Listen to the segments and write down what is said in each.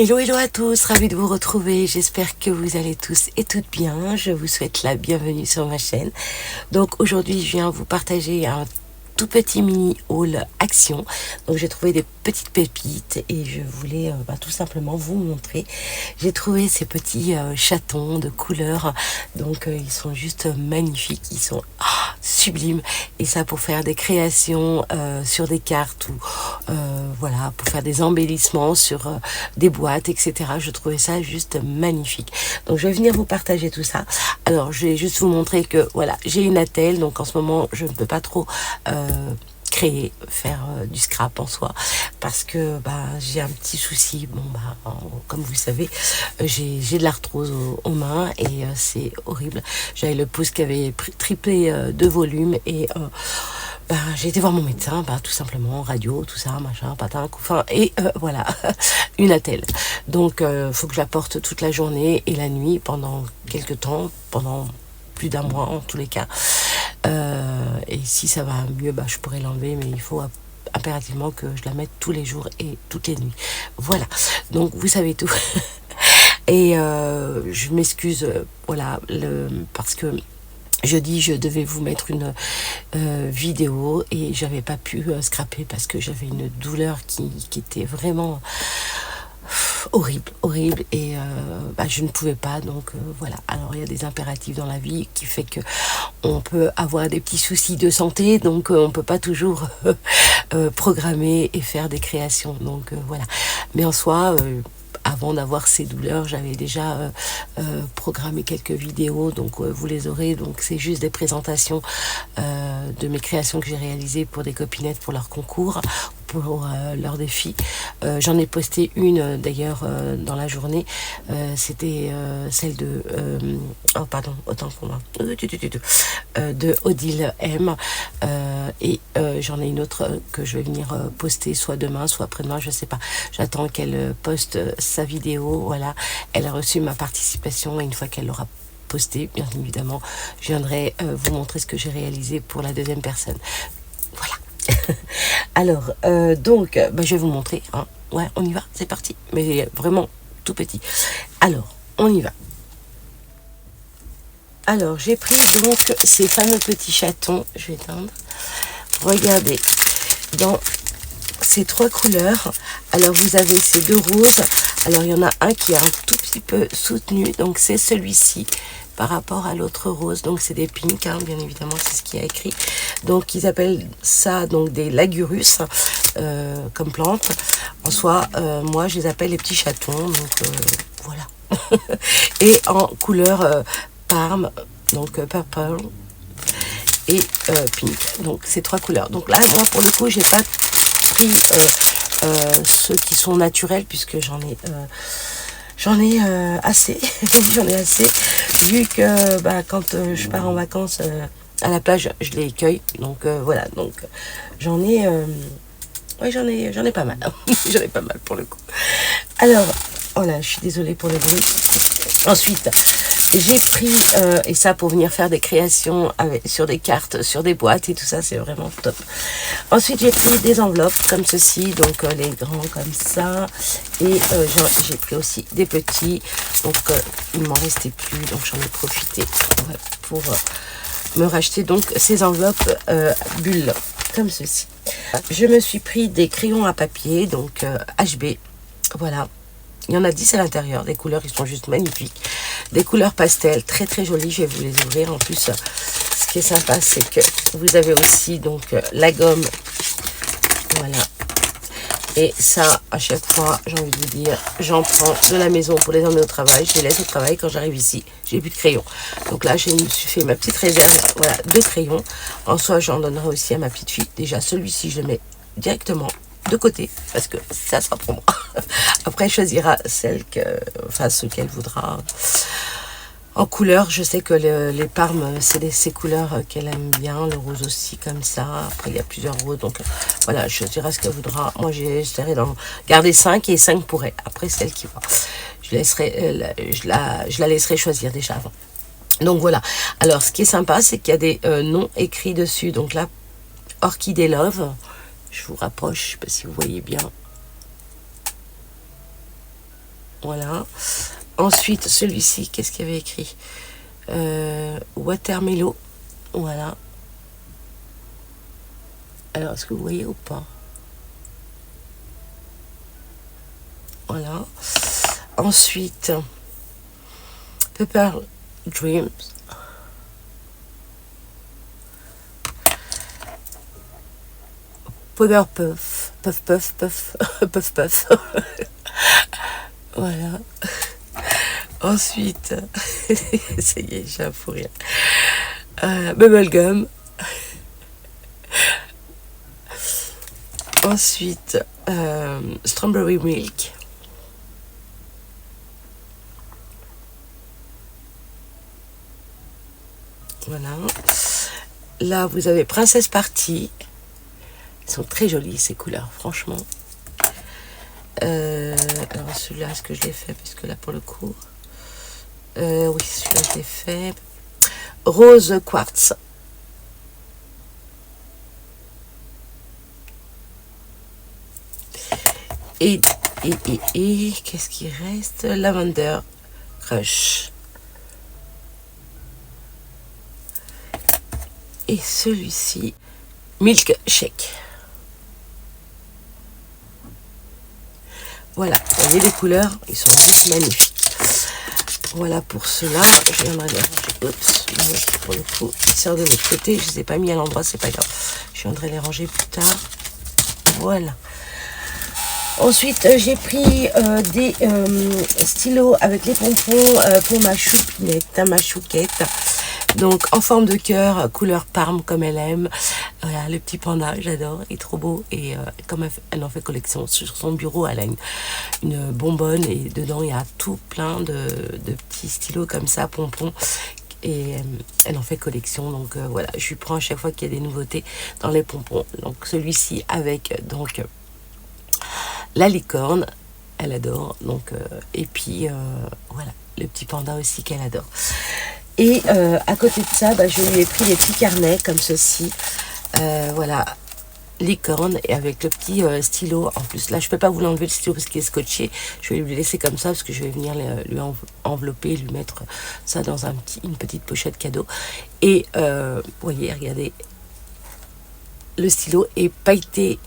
Hello, hello à tous, ravi de vous retrouver. J'espère que vous allez tous et toutes bien. Je vous souhaite la bienvenue sur ma chaîne. Donc aujourd'hui, je viens vous partager un tout petit mini haul action. Donc j'ai trouvé des petites pépites et je voulais tout simplement vous montrer. J'ai trouvé ces petits chatons de couleur. Donc ils sont juste magnifiques, ils sont sublimes. Et ça pour faire des créations sur des cartes ou voilà, pour faire des embellissements sur des boîtes, etc. Je trouvais ça juste magnifique. Donc je vais venir vous partager tout ça. Alors je vais juste vous montrer que voilà, j'ai une attelle, donc en ce moment je ne peux pas trop faire du scrap en soi parce que j'ai un petit souci. Comme vous le savez, j'ai de l'arthrose aux mains et c'est horrible. J'avais le pouce qui avait triplé de volume et j'ai été voir mon médecin, tout simplement, radio, tout ça, machin, patin, couffin, et voilà, une attelle. Donc, faut que je la porte toute la journée et la nuit pendant quelques temps, pendant plus d'un mois en tous les cas. Et si ça va mieux, je pourrais l'enlever, mais il faut impérativement que je la mette tous les jours et toutes les nuits. Voilà, donc vous savez tout. Et je m'excuse, voilà, parce que jeudi, je devais vous mettre une vidéo et j'avais pas pu scraper parce que j'avais une douleur qui était vraiment horrible et je ne pouvais pas, donc voilà. Alors il y a des impératifs dans la vie qui fait que on peut avoir des petits soucis de santé, donc on peut pas toujours programmer et faire des créations, donc voilà. Mais en soi, avant d'avoir ces douleurs, j'avais déjà programmé quelques vidéos, donc vous les aurez. Donc c'est juste des présentations de mes créations que j'ai réalisées pour des copinettes pour leur concours, pour leur défi. J'en ai posté une d'ailleurs dans la journée. C'était celle de autant pour moi, de Odile M. Et j'en ai une autre que je vais venir poster soit demain, soit après-demain, je sais pas. J'attends qu'elle poste sa vidéo. Voilà, elle a reçu ma participation et une fois qu'elle l'aura posté, bien évidemment, je viendrai vous montrer ce que j'ai réalisé pour la deuxième personne. Voilà. Alors, donc, je vais vous montrer. Hein. Ouais, on y va, c'est parti. Mais vraiment tout petit. Alors, on y va. Alors, j'ai pris donc ces fameux petits chatons. Je vais éteindre. Regardez, dans ces trois couleurs. Alors, vous avez ces deux roses. Alors, il y en a un qui est un tout petit peu soutenu. Donc, c'est celui-ci par rapport à l'autre rose. Donc, c'est des pinks, hein, bien évidemment, c'est ce qu'il y a écrit. Donc, ils appellent ça donc des lagurus comme plante. En soi, moi, je les appelle les petits chatons. Donc, voilà. Et en couleur parme, donc purple et pink. Donc, ces trois couleurs. Donc là, moi, pour le coup, j'ai pas pris ceux qui sont naturels puisque j'en ai assez. J'en ai assez. Vu que quand je pars en vacances à la plage, je les cueille. Donc voilà. Donc j'en ai pas mal. J'en ai pas mal pour le coup. Alors, voilà, je suis désolée pour le bruit. Ensuite, j'ai pris, et ça pour venir faire des créations sur des cartes, sur des boîtes et tout ça, c'est vraiment top. Ensuite, j'ai pris des enveloppes comme ceci, donc les grands comme ça. Et j'ai pris aussi des petits, donc il ne m'en restait plus, donc j'en ai profité pour me racheter donc ces enveloppes bulles, comme ceci. Je me suis pris des crayons à papier, donc HB, voilà. Il y en a 10 à l'intérieur, des couleurs qui sont juste magnifiques. Des couleurs pastel, très très jolies, je vais vous les ouvrir. En plus, ce qui est sympa, c'est que vous avez aussi donc la gomme, voilà. Et ça, à chaque fois, j'ai envie de vous dire, j'en prends de la maison pour les emmener au travail. Je les laisse au travail quand j'arrive ici. J'ai plus de crayons. Donc là, je me suis fait ma petite réserve, voilà, de crayons. En soi, j'en donnerai aussi à ma petite fille. Déjà, celui-ci, je le mets directement de côté parce que ça sera pour moi. Après, elle choisira ce qu'elle voudra. En couleur, je sais que les parmes, c'est ces couleurs qu'elle aime bien. Le rose aussi, comme ça. Après, il y a plusieurs roses. Donc, voilà, je dirai ce qu'elle voudra. Moi, j'essaierai d'en garder 5 et 5 pour elle. Après, c'est elle qui va. Je la laisserai choisir déjà avant. Donc, voilà. Alors, ce qui est sympa, c'est qu'il y a des noms écrits dessus. Donc là, Orchidée Love. Je vous rapproche, je ne sais pas si vous voyez bien. Voilà. Ensuite, celui-ci, qu'est-ce qu'il y avait écrit? Watermelon. Voilà. Alors, est-ce que vous voyez ou pas? Voilà. Ensuite, Pepper Dreams. Pepper Puff. Puff, puff, puff. Puff, puff. Voilà. Ensuite, ça y est, j'ai un fou rire. Bubblegum. Ensuite, Strawberry Milk. Voilà. Là, vous avez Princesse Party. Ils sont très jolis, ces couleurs, franchement. Alors, celui-là, est-ce que je l'ai fait? Puisque là, pour le coup... oui, celui-là, je l'ai fait. Rose Quartz. Et qu'est-ce qui reste? Lavender Crush. Et celui-ci, Milk Shake. Voilà, vous voyez les couleurs, ils sont juste magnifiques. Voilà pour cela, je viendrai les ranger. Oups, pour le coup, ils sortent de l'autre côté, je ne les ai pas mis à l'endroit, c'est pas grave. Je viendrai les ranger plus tard. Voilà. Ensuite, j'ai pris des stylos avec les pompons pour ma choupinette, ma chouquette. Donc, en forme de cœur, couleur parme comme elle aime. Voilà, le petit panda, j'adore, il est trop beau. Et comme elle en fait collection, sur son bureau, elle a une bonbonne. Et dedans, il y a tout plein de petits stylos comme ça, pompons. Et elle en fait collection. Donc, voilà, je lui prends à chaque fois qu'il y a des nouveautés dans les pompons. Donc, celui-ci avec, donc... la licorne, elle adore. Donc, et puis, voilà, le petit panda aussi qu'elle adore. Et à côté de ça, je lui ai pris des petits carnets comme ceci. Voilà, licorne et avec le petit stylo. En plus, là, je ne peux pas vous l'enlever le stylo parce qu'il est scotché. Je vais lui laisser comme ça parce que je vais venir lui envelopper, lui mettre ça dans une petite pochette cadeau. Et vous voyez, regardez, le stylo est pailleté.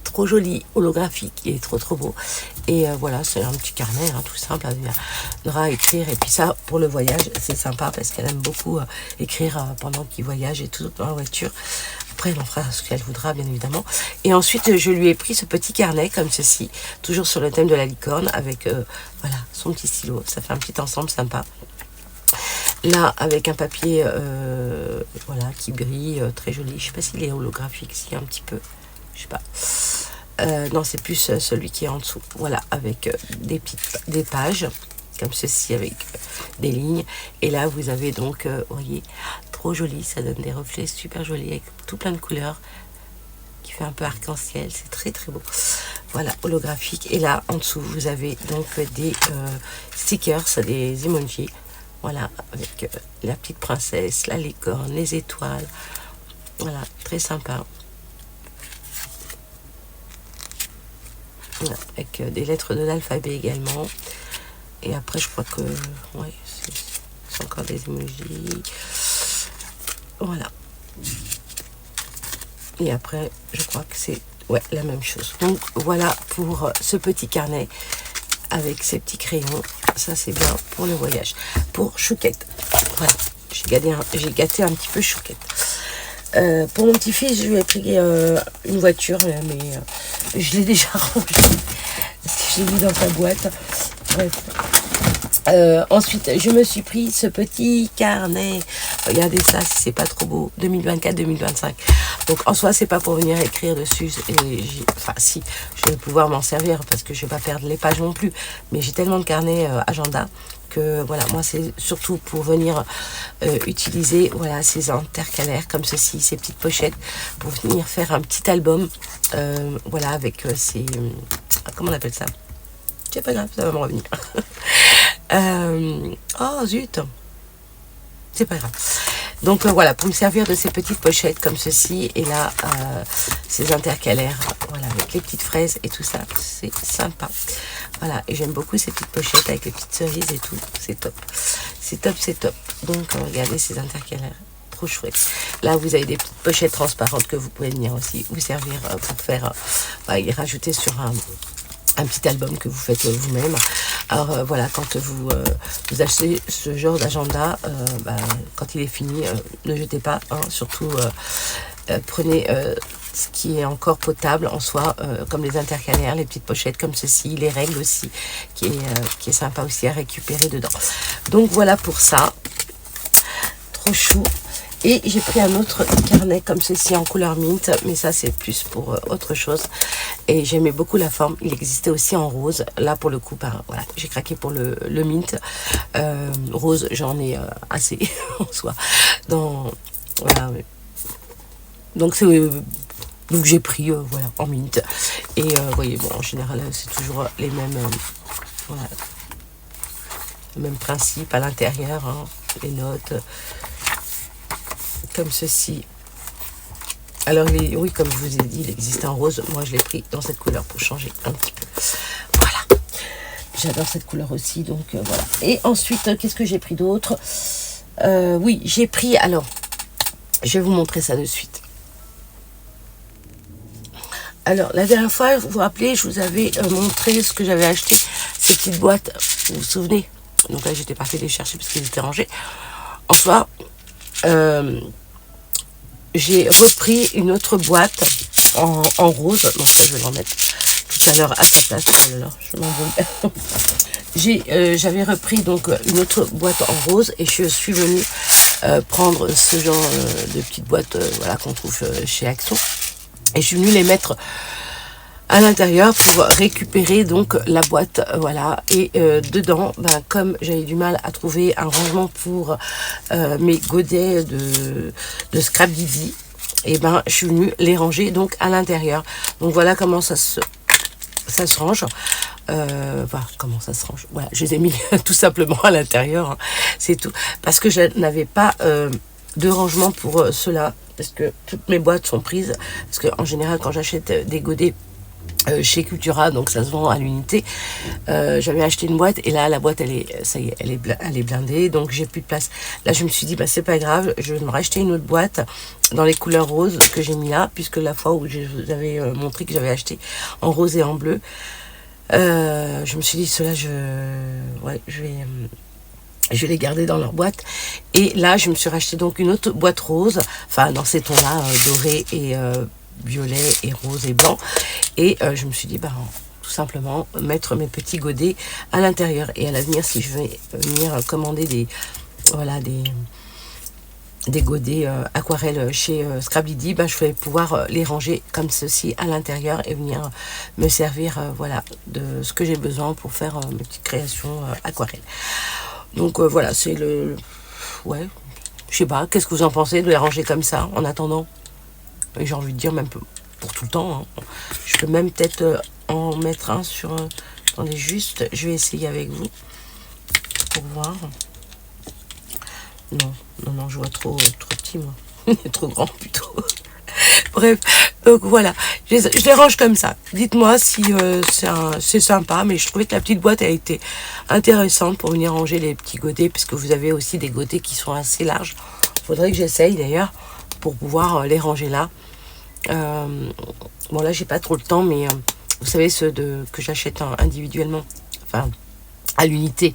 Trop joli, holographique, il est trop beau. Et voilà, c'est un petit carnet, hein, tout simple, avec un drap à écrire. Et puis ça, pour le voyage, c'est sympa parce qu'elle aime beaucoup écrire pendant qu'il voyage et tout dans la voiture. Après, elle en fera ce qu'elle voudra, bien évidemment. Et ensuite, je lui ai pris ce petit carnet comme ceci, toujours sur le thème de la licorne, avec voilà, son petit stylo. Ça fait un petit ensemble sympa. Là, avec un papier voilà, qui brille, très joli. Je sais pas s'il est holographique, si un petit peu. Je sais pas. Non, c'est plus celui qui est en dessous. Voilà, avec des pages comme ceci, avec des lignes. Et là, vous avez donc, vous voyez, trop joli. Ça donne des reflets super jolis avec tout plein de couleurs qui fait un peu arc-en-ciel. C'est très beau. Voilà, holographique. Et là, en dessous, vous avez donc des stickers, des emojis. Voilà, avec la petite princesse, la licorne, les étoiles. Voilà, très sympa. Avec des lettres de l'alphabet également. Et après, je crois que... ouais, c'est encore des emojis. Voilà. Et après, je crois que c'est ouais, la même chose. Donc, voilà pour ce petit carnet avec ces petits crayons. Ça, c'est bien pour le voyage. Pour Chouquette. Voilà. J'ai gâté un petit peu Chouquette. Pour mon petit-fils, je lui ai pris une voiture, mais je l'ai déjà rangée parce que je l'ai mis dans sa boîte. Bref. Ensuite, je me suis pris ce petit carnet. Regardez ça, si c'est pas trop beau. 2024-2025. Donc, en soi, c'est pas pour venir écrire dessus. Enfin, si, je vais pouvoir m'en servir parce que je vais pas perdre les pages non plus. Mais j'ai tellement de carnets agenda que voilà, moi, c'est surtout pour venir utiliser voilà, ces intercalaires comme ceci, ces petites pochettes, pour venir faire un petit album. Voilà, avec ces... comment on appelle ça? C'est pas grave, ça va me revenir. Oh zut, c'est pas grave. Donc voilà, pour me servir de ces petites pochettes comme ceci, et là ces intercalaires, voilà, avec les petites fraises et tout ça, c'est sympa. Voilà, et j'aime beaucoup ces petites pochettes avec les petites cerises et tout. C'est top. C'est top, c'est top. Donc, regardez ces intercalaires. Trop chouette. Là, vous avez des petites pochettes transparentes que vous pouvez venir aussi vous servir pour faire, et rajouter sur un petit album que vous faites vous-même. Alors voilà, quand vous achetez ce genre d'agenda, quand il est fini, ne jetez pas, hein, surtout prenez ce qui est encore potable en soi, comme les intercalaires, les petites pochettes comme ceci, les règles aussi, qui est sympa aussi à récupérer dedans. Donc voilà pour ça, trop chou. Et j'ai pris un autre carnet comme ceci en couleur mint, mais ça c'est plus pour autre chose. Et j'aimais beaucoup la forme, il existait aussi en rose. Là pour le coup, voilà, j'ai craqué pour le mint. Rose, j'en ai assez en soi. Voilà, donc j'ai pris voilà, en mint. Et vous voyez, bon, en général c'est toujours les mêmes, voilà, le même principe à l'intérieur, hein, les notes. Comme ceci. Alors oui, comme je vous ai dit, il existe en rose. Moi je l'ai pris dans cette couleur pour changer un petit peu. Voilà, j'adore cette couleur aussi, donc voilà. Et ensuite, qu'est-ce que j'ai pris d'autre? Oui, j'ai pris, alors je vais vous montrer ça de suite. Alors la dernière fois, vous vous rappelez, je vous avais montré ce que j'avais acheté, ces petites boîtes, vous vous souvenez? Donc là j'étais partie les chercher parce qu'ils étaient rangés. En soi, j'ai repris une autre boîte en rose. Donc ça, je vais l'en mettre tout à l'heure à sa place. Oh là là, je m'envole. J'avais repris donc une autre boîte en rose et je suis venue prendre ce genre de petites boîtes voilà, qu'on trouve chez Action. Et je suis venue les mettre à l'intérieur pour récupérer donc la boîte, voilà. Et dedans, comme j'avais du mal à trouver un rangement pour mes godets de Scrap Didi, et je suis venue les ranger donc à l'intérieur. Donc voilà comment ça se range. Voilà comment ça se range. Voilà, je les ai mis tout simplement à l'intérieur, hein. C'est tout. Parce que je n'avais pas de rangement pour cela, parce que toutes mes boîtes sont prises. Parce que en général, quand j'achète des godets chez Cultura, donc ça se vend à l'unité, j'avais acheté une boîte et là la boîte elle est blindée, donc j'ai plus de place. Là je me suis dit c'est pas grave, je vais me racheter une autre boîte dans les couleurs roses que j'ai mis là, puisque la fois où je vous avais montré que j'avais acheté en rose et en bleu, je me suis dit cela je vais les garder dans leur boîte. Et là je me suis racheté donc une autre boîte rose, enfin dans ces tons là, doré et violet et rose et blanc, et je me suis dit tout simplement mettre mes petits godets à l'intérieur. Et à l'avenir, si je vais venir commander des godets aquarelles chez Scrap Didi, je vais pouvoir les ranger comme ceci à l'intérieur et venir me servir voilà, de ce que j'ai besoin pour faire mes petites créations aquarelles. Donc voilà, c'est le... Ouais, je sais pas, qu'est-ce que vous en pensez de les ranger comme ça en attendant? Et j'ai envie de dire même pour tout le temps, hein. Je peux même peut-être en mettre un sur... Attendez juste, je vais essayer avec vous pour voir. Non, je vois trop petit moi. Trop grand plutôt. Bref, donc voilà, je les range comme ça. Dites-moi si c'est sympa, mais je trouvais que la petite boîte a été intéressante pour venir ranger les petits godets, parce que vous avez aussi des godets qui sont assez larges. Faudrait que j'essaye d'ailleurs pour pouvoir les ranger là. Bon là j'ai pas trop le temps, mais vous savez ceux que j'achète individuellement, enfin à l'unité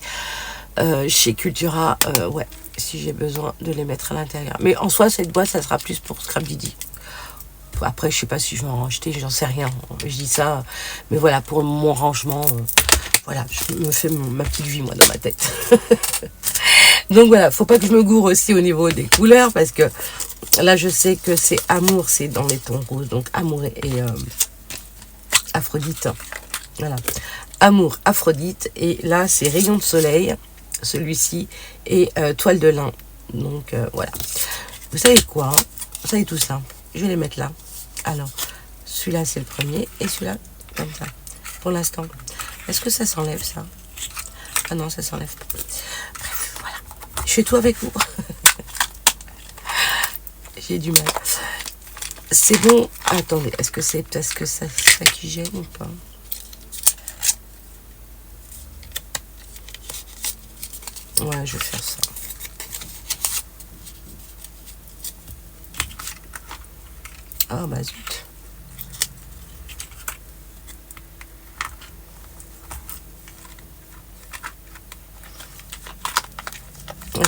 chez Cultura, ouais, si j'ai besoin de les mettre à l'intérieur. Mais en soi cette boîte ça sera plus pour Scrap Didi. Après je sais pas si je vais en racheter, j'en sais rien, je dis ça, mais voilà, pour mon rangement, voilà, je me fais ma petite vie moi dans ma tête. Donc voilà, faut pas que je me gourre aussi au niveau des couleurs, parce que là je sais que c'est Amour, c'est dans les tons roses, donc Amour et Aphrodite, voilà, Amour, Aphrodite, et là c'est Rayon de Soleil, celui-ci, et Toile de lin. Donc voilà, vous savez quoi, hein, ça est tout simple, je vais les mettre là. Alors celui-là c'est le premier, et celui-là comme ça pour l'instant. Est-ce que ça s'enlève ça? Ah non, ça s'enlève pas. Bref, voilà, je fais tout avec vous. J'ai du mal. C'est bon. Attendez, est-ce que c'est parce que ça qui gêne ou pas? Ouais, je vais faire ça. Ah bah zut.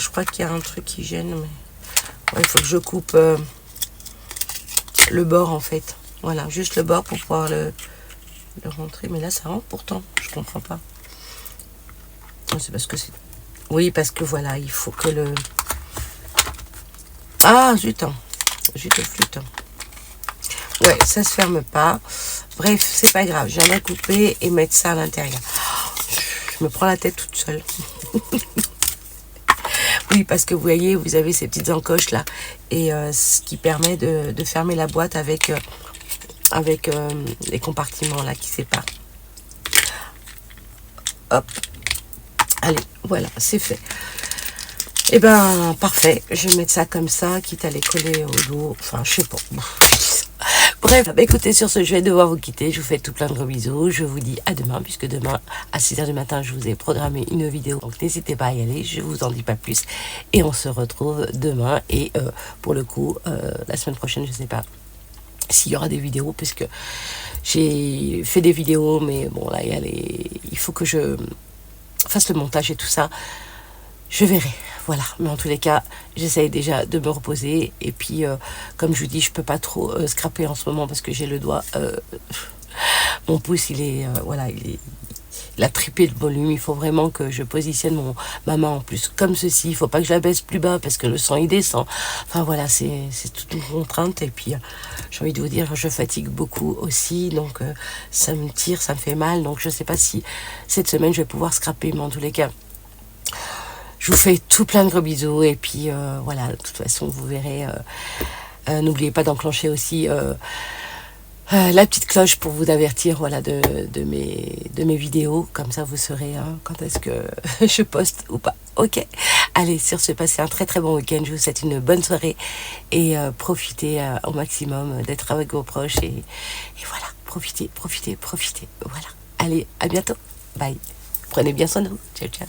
Je crois qu'il y a un truc qui gêne, mais ouais, il faut que je coupe le bord en fait. Voilà, juste le bord pour pouvoir le rentrer. Mais là, ça rentre pourtant. Je comprends pas. C'est parce que c'est... Oui, parce que voilà, il faut que le... Ah, zut, hein. Zut, flûte. Ouais, ça se ferme pas. Bref, c'est pas grave. J'aimerais couper et mettre ça à l'intérieur. Je me prends la tête toute seule. Oui, parce que vous voyez, vous avez ces petites encoches là. Et ce qui permet de fermer la boîte avec les compartiments là qui séparent. Hop. Allez, voilà, c'est fait. Et ben, parfait. Je vais mettre ça comme ça, quitte à les coller au dos. Enfin, je sais pas. Bref, bah écoutez, sur ce, je vais devoir vous quitter. Je vous fais tout plein de gros bisous. Je vous dis à demain, puisque demain, à 6h du matin, je vous ai programmé une vidéo. Donc, n'hésitez pas à y aller. Je vous en dis pas plus. Et on se retrouve demain. Et pour le coup, la semaine prochaine, je sais pas s'il y aura des vidéos, puisque j'ai fait des vidéos, mais bon, là, il faut que je fasse le montage et tout ça. Je verrai, voilà. Mais en tous les cas, j'essaye déjà de me reposer. Et puis, comme je vous dis, je peux pas trop scraper en ce moment parce que j'ai le doigt... mon pouce, il est... voilà, il a triplé de volume. Il faut vraiment que je positionne ma main en plus comme ceci. Il faut pas que je la baisse plus bas parce que le sang, il descend. Enfin, voilà, c'est toute une contrainte. Et puis, j'ai envie de vous dire, je fatigue beaucoup aussi. Donc, ça me tire, ça me fait mal. Donc, je sais pas si cette semaine, je vais pouvoir scraper. Mais en tous les cas... Je vous fais tout plein de gros bisous et puis voilà, de toute façon vous verrez, n'oubliez pas d'enclencher aussi la petite cloche pour vous avertir voilà, de mes vidéos, comme ça vous saurez quand est-ce que je poste ou pas. Ok, allez, sur ce, passez un très très bon week-end, je vous souhaite une bonne soirée et profitez au maximum d'être avec vos proches et voilà, profitez, voilà. Allez, à bientôt, bye, prenez bien soin de vous, ciao ciao.